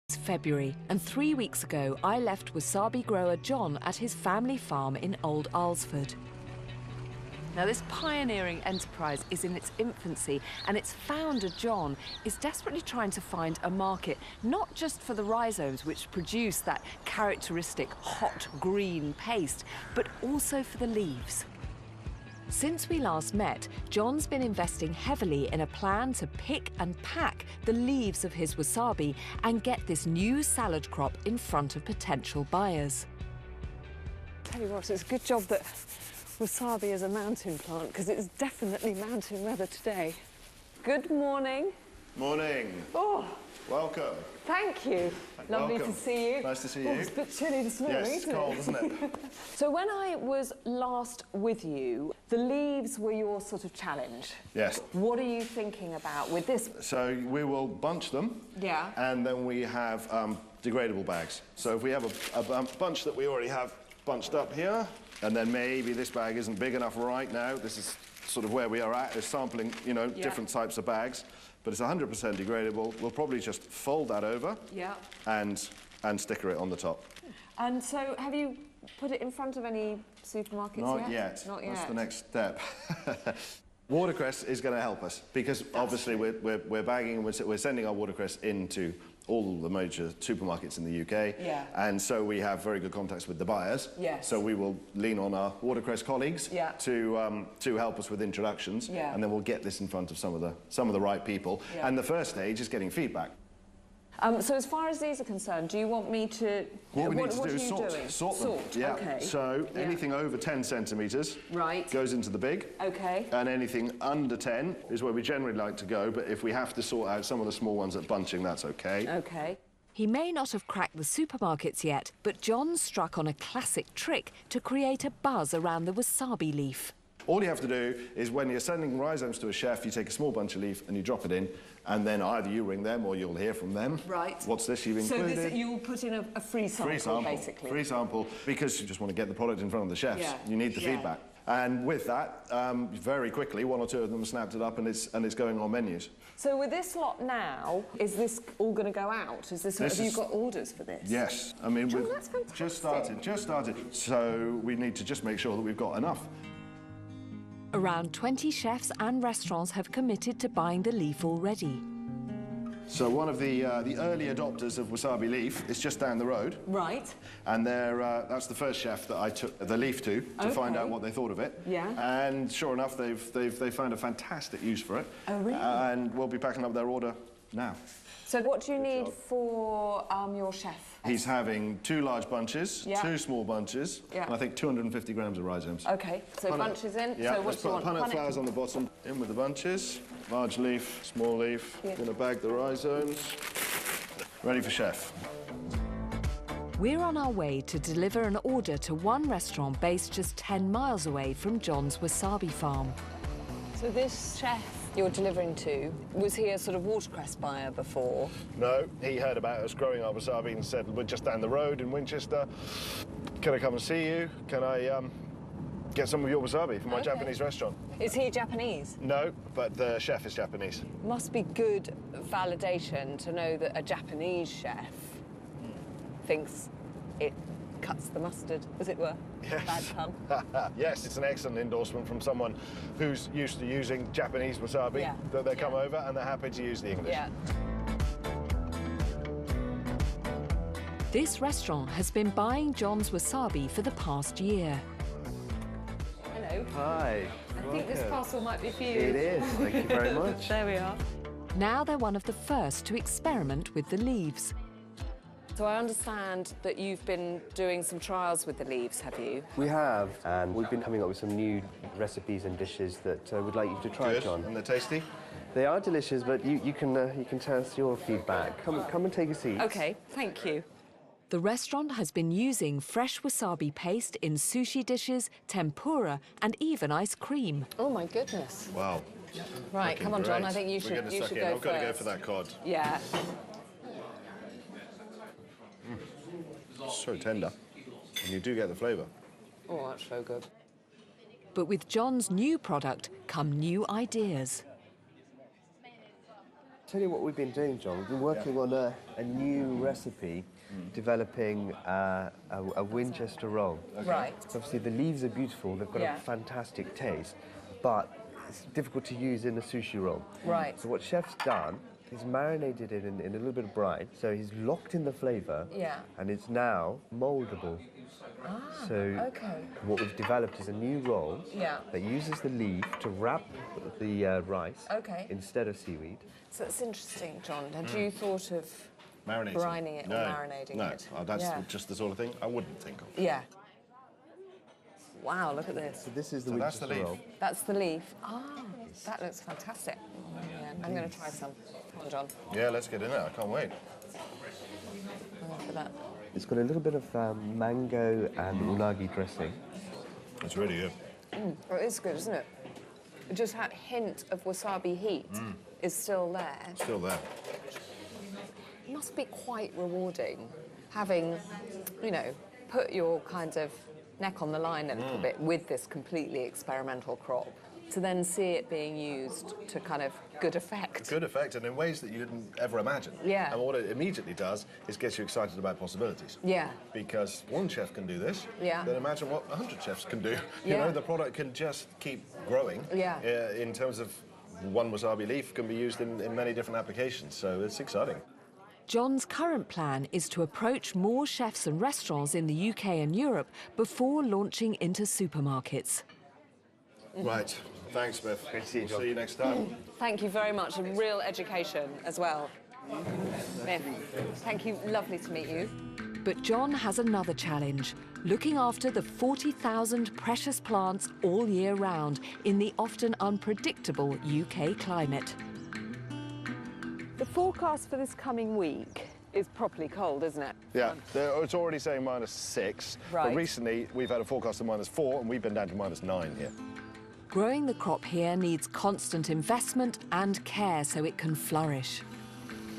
It's February, and 3 weeks ago I left wasabi grower John at his family farm in Old Alresford. Now, this pioneering enterprise is in its infancy, and its founder, John, is desperately trying to find a market, not just for the rhizomes, which produce that characteristic hot green paste, but also for the leaves. Since we last met, John's been investing heavily in a plan to pick and pack the leaves of his wasabi and get this new salad crop in front of potential buyers. Tell you what, it's a good job that wasabi is a mountain plant, because it's definitely mountain weather today. Good morning. Morning. Oh. Welcome. Thank you. Lovely to see you. Nice to see you. It's a bit chilly this morning, yes, isn't it? cold, isn't it? So when I was last with you, the leaves were your sort of challenge. Yes. What are you thinking about with this? So we will bunch them. Yeah. And then we have degradable bags. So if we have a bunch that we already have bunched up here, and then maybe this bag isn't big enough right now, this is sort of where we are at, is sampling, you know, different types of bags. But it's 100% degradable. We'll probably just fold that over and sticker it on the top. And so have you put it in front of any supermarkets Not yet? Not yet. That's the next step. Watercress is going to help us because obviously we're bagging and we're sending our watercress into all the major supermarkets in the UK. Yeah. And so we have very good contacts with the buyers. Yes. So we will lean on our watercress colleagues to help us with introductions. Yeah. And then we'll get this in front of some of the right people. Yeah. And the first stage is getting feedback. So as far as these are concerned, do you want me to... What we need to do is sort them. Yeah. Okay. So anything over 10 centimetres goes into the big. Okay. And anything under 10 is where we generally like to go, but if we have to sort out some of the small ones at bunching, that's okay. Okay. He may not have cracked the supermarkets yet, but John struck on a classic trick to create a buzz around the wasabi leaf. All you have to do is when you're sending rhizomes to a chef, you take a small bunch of leaf and you drop it in, and then either you ring them or you'll hear from them. Right. What's this you've included? So this, you'll put in a free sample, basically. Free sample, because you just want to get the product in front of the chefs. Yeah. You need the feedback. And with that, very quickly, one or two of them snapped it up and it's going on menus. So with this lot now, is this all going to go out? Have you got orders for this? Yes. I mean, we've that's fantastic. Just started. So we need to just make sure that we've got enough. Around 20 chefs and restaurants have committed to buying the leaf already. So one of the early adopters of wasabi leaf is just down the road. Right. And that's the first chef that I took the leaf to find out what they thought of it. Yeah. And sure enough, they've found a fantastic use for it. Oh, really? And we'll be packing up their order now. So what do you need for your chef? He's having 2 large bunches, 2 small bunches, and I think 250 grams of rhizomes. OK, so bunches in. Yeah, so what do you want? Punnet flowers on the bottom, in with the bunches. Large leaf, small leaf. Yeah. Going to bag the rhizomes. Ready for chef. We're on our way to deliver an order to one restaurant based just 10 miles away from John's wasabi farm. So this chef you're delivering to, was he a sort of watercress buyer before? No, he heard about us growing our wasabi and said, we're just down the road in Winchester. Can I come and see you? Can I get some of your wasabi from my Japanese restaurant? Is he Japanese? No, but the chef is Japanese. Must be good validation to know that a Japanese chef thinks it cuts the mustard, as it were. Yes. Bad pun. Yes, it's an excellent endorsement from someone who's used to using Japanese wasabi, that they come over and they're happy to use the English. Yeah. This restaurant has been buying John's wasabi for the past year. Hello. Hi. I think this parcel might be for you. It is. Thank you very much. There we are. Now they're one of the first to experiment with the leaves. So I understand that you've been doing some trials with the leaves, have you? We have, and we've been coming up with some new recipes and dishes that we'd like you to try, John. And they're tasty? They are delicious, but you can tell us your feedback. Come and take a seat. OK, thank you. The restaurant has been using fresh wasabi paste in sushi dishes, tempura, and even ice cream. Oh, my goodness. Wow. Right, come on, John, I think you should go first. I've got to go for that cod. Yeah. So tender, and you do get the flavour. Oh, that's so good. But with John's new product come new ideas. Tell you what we've been doing, John. We've been working on a new recipe, developing a Winchester roll. Okay. Right. Obviously, the leaves are beautiful. They've got a fantastic taste, but it's difficult to use in a sushi roll. Right. So what Chef's done, he's marinated it in a little bit of brine. So he's locked in the flavour. Yeah. And it's now mouldable. So what we've developed is a new roll that uses the leaf to wrap the rice instead of seaweed. So that's interesting, John. Had you thought of brining it or marinating it? No, that's just the sort of thing I wouldn't think of. Yeah. Wow, look at this. So this is the Winchester roll. That's the leaf. Ah, that looks fantastic. Yeah, I'm going to try some. Come on, John. Yeah, let's get in there. I can't wait. For that. It's got a little bit of mango and unagi dressing. It's really good. Oh, it is good, isn't it? Just that hint of wasabi heat is still there. Still there. It must be quite rewarding having, you know, put your kind of neck on the line a little bit with this completely experimental crop, to then see it being used to kind of good effect. Good effect, and in ways that you didn't ever imagine. Yeah. And what it immediately does is gets you excited about possibilities. Yeah. Because one chef can do this, then imagine what 100 chefs can do. You know, the product can just keep growing. Yeah. In terms of one wasabi leaf can be used in many different applications, so it's exciting. John's current plan is to approach more chefs and restaurants in the UK and Europe before launching into supermarkets. Right. Thanks, Beth. Great to see you, John. See you next time. Thank you very much. A real education as well. Beth, thank you. Lovely to meet you. But John has another challenge, looking after the 40,000 precious plants all year round in the often unpredictable UK climate. The forecast for this coming week is properly cold, isn't it? Yeah, it's already saying -6. Right. But recently, we've had a forecast of -4, and we've been down to -9 here. Growing the crop here needs constant investment and care so it can flourish.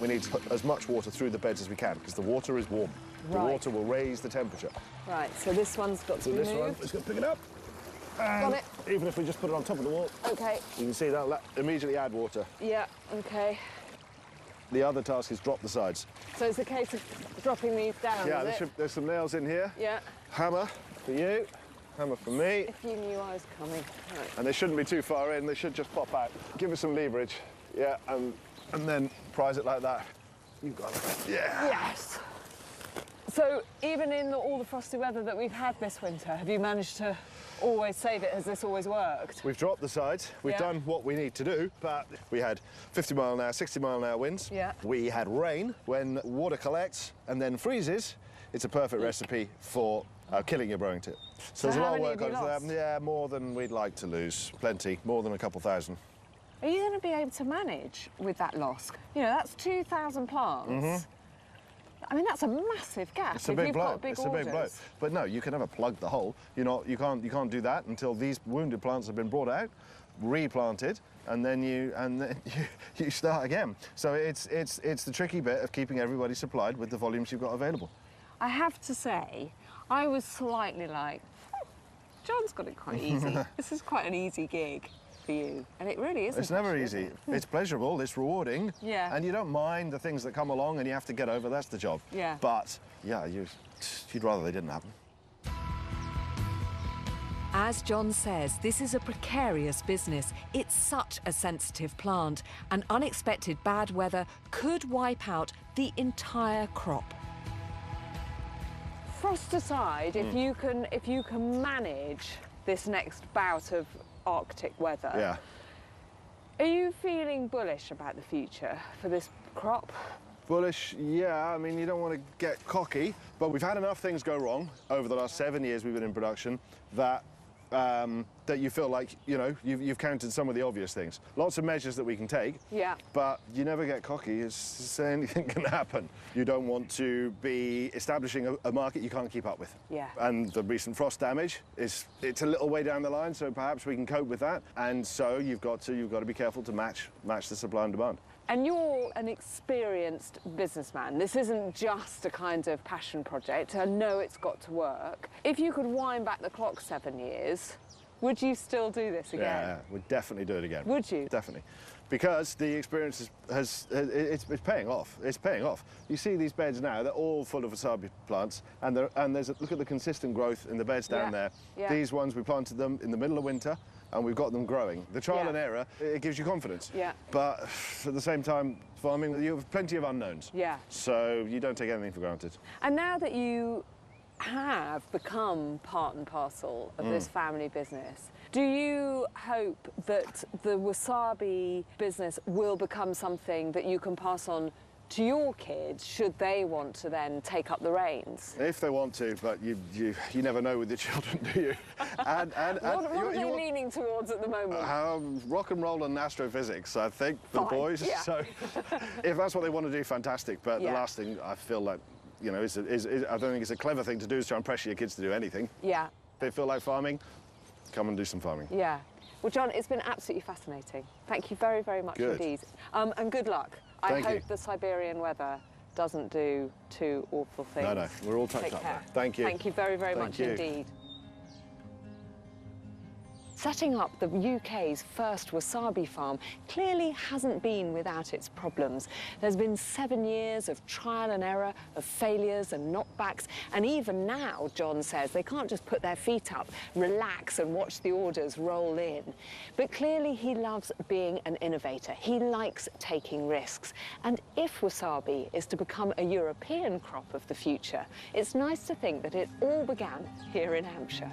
We need to put as much water through the beds as we can, because the water is warm. The water will raise the temperature. Right, so this one's got to be moved. This one, it's going to pick it up. Got it. Even if we just put it on top of the wall. OK. You can see that, immediately add water. Yeah, OK. The other task is drop the sides. So it's a case of dropping these down, Yeah, is it? there's some nails in here. Yeah. Hammer for you, hammer for me. If you knew I was coming. Right. And they shouldn't be too far in, they should just pop out. Give it some leverage, yeah, and then prise it like that. You've got it. Yeah. Yes. So even in all the frosty weather that we've had this winter, have you managed to always save it? Has this always worked? We've dropped the sides. We've done what we need to do, but we had 50 mile an hour, 60 mile an hour winds. Yeah. We had rain. When water collects and then freezes, it's a perfect recipe for killing your growing tip. So there's a lot of work on that. Yeah, more than we'd like to lose. Plenty, more than a couple thousand. Are you going to be able to manage with that loss? You know, that's 2,000 plants. I mean, that's a massive gap. It's a big blow. It's a big blow. But no, you can never plug the hole. You can't do that until these wounded plants have been brought out, replanted, and then you start again. So it's the tricky bit of keeping everybody supplied with the volumes you've got available. I have to say, I was slightly like, John's got it quite easy. This is quite an easy gig for you, and it really isn't. It's never easy. It's pleasurable, it's rewarding, and you don't mind the things that come along and you have to get over, that's the job. Yeah. But, yeah, you'd rather they didn't happen. As John says, this is a precarious business. It's such a sensitive plant, and unexpected bad weather could wipe out the entire crop. Frost aside, if you can manage this next bout of Arctic weather, are you feeling bullish about the future for this crop? Bullish, yeah. I mean, you don't want to get cocky, but we've had enough things go wrong over the last 7 years we've been in production that that you feel like, you know, you've counted some of the obvious things. Lots of measures that we can take, but you never get cocky. It's anything can happen. You don't want to be establishing a market you can't keep up with. Yeah. And the recent frost damage it's a little way down the line, so perhaps we can cope with that. And so you've got to be careful to match the supply and demand. And you're an experienced businessman. This isn't just a kind of passion project. I know it's got to work. If you could wind back the clock 7 years, Would you still do this again? Yeah, we'd definitely do it again. Would you? Definitely. Because the experience it's paying off. It's paying off. You see these beds now, they're all full of wasabi plants, and look at the consistent growth in the beds down there. Yeah. These ones, we planted them in the middle of winter, and we've got them growing. The trial and error, it gives you confidence. Yeah. But at the same time, farming, you have plenty of unknowns. Yeah. So you don't take anything for granted. And now that you have become part and parcel of this family business, do you hope that the wasabi business will become something that you can pass on to your kids should they want to then take up the reins? If they want to, but you never know with your children, do you? What are they leaning towards at the moment? Rock and roll and astrophysics, I think, for the Fine, boys. yeah. So if that's what they want to do, fantastic. But the last thing I feel like, you know, I don't think it's a clever thing to do is try and pressure your kids to do anything. Yeah. If they feel like farming, come and do some farming. Yeah. Well, John, it's been absolutely fascinating. Thank you very, very much indeed. And good luck. I hope the Siberian weather doesn't do too awful things. No, we're all tucked up there. Thank you. Thank you very, very much indeed. Setting up the UK's first wasabi farm clearly hasn't been without its problems. There's been 7 years of trial and error, of failures and knockbacks, and even now, John says, they can't just put their feet up, relax and watch the orders roll in. But clearly he loves being an innovator. He likes taking risks. And if wasabi is to become a European crop of the future, it's nice to think that it all began here in Hampshire.